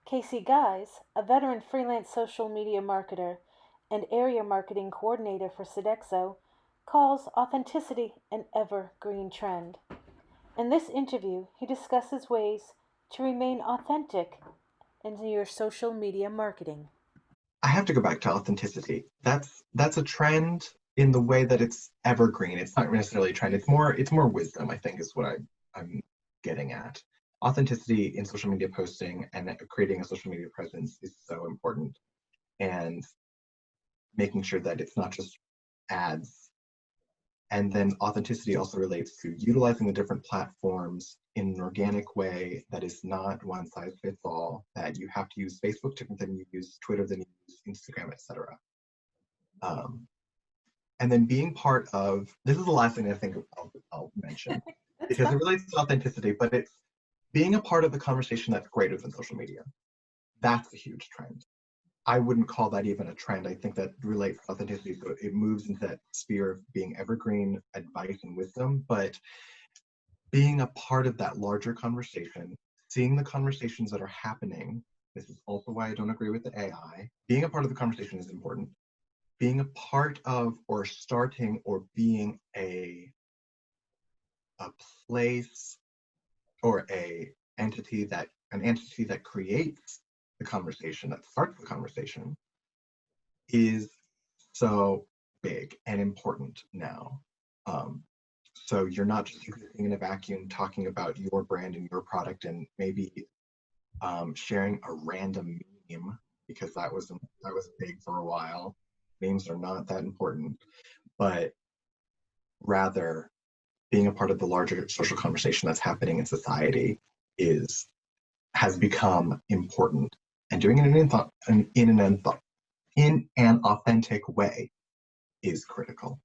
Guise, a veteran freelance social media marketer and area marketing coordinator for Sodexo, calls authenticity an evergreen trend. In this interview, he discusses ways to remain authentic in your social media marketing. I have to go back to authenticity. That's a trend in the way that it's evergreen. It's not necessarily a trend. It's more wisdom, I think, is what I'm getting at. Authenticity in social media posting and creating a social media presence is so important. And making sure that it's not just ads. And then authenticity also relates to utilizing the different platforms in an organic way that is not one size fits all, that you have to use Facebook different than you use Twitter, than you use Instagram, etc. Um, and then being part of this is the last thing I think I'll mention That's because fine. it relates to authenticity, but it's being a part of the conversation that's greater than social media. That's a huge trend. I wouldn't call that even a trend. I think that relates to authenticity. So it moves into that sphere of being evergreen advice and wisdom, but being a part of that larger conversation, seeing the conversations that are happening. This is also why I don't agree with the AI. Being a part of the conversation is important. Being a part of or starting or being a place or an entity that creates the conversation, that starts the conversation, is so big and important now. Um, so you're not just existing in a vacuum talking about your brand and your product and maybe sharing a random meme because that was big for a while. Memes are not that important, but rather being a part of the larger social conversation that's happening in society is has become important, and doing it in an authentic way is critical.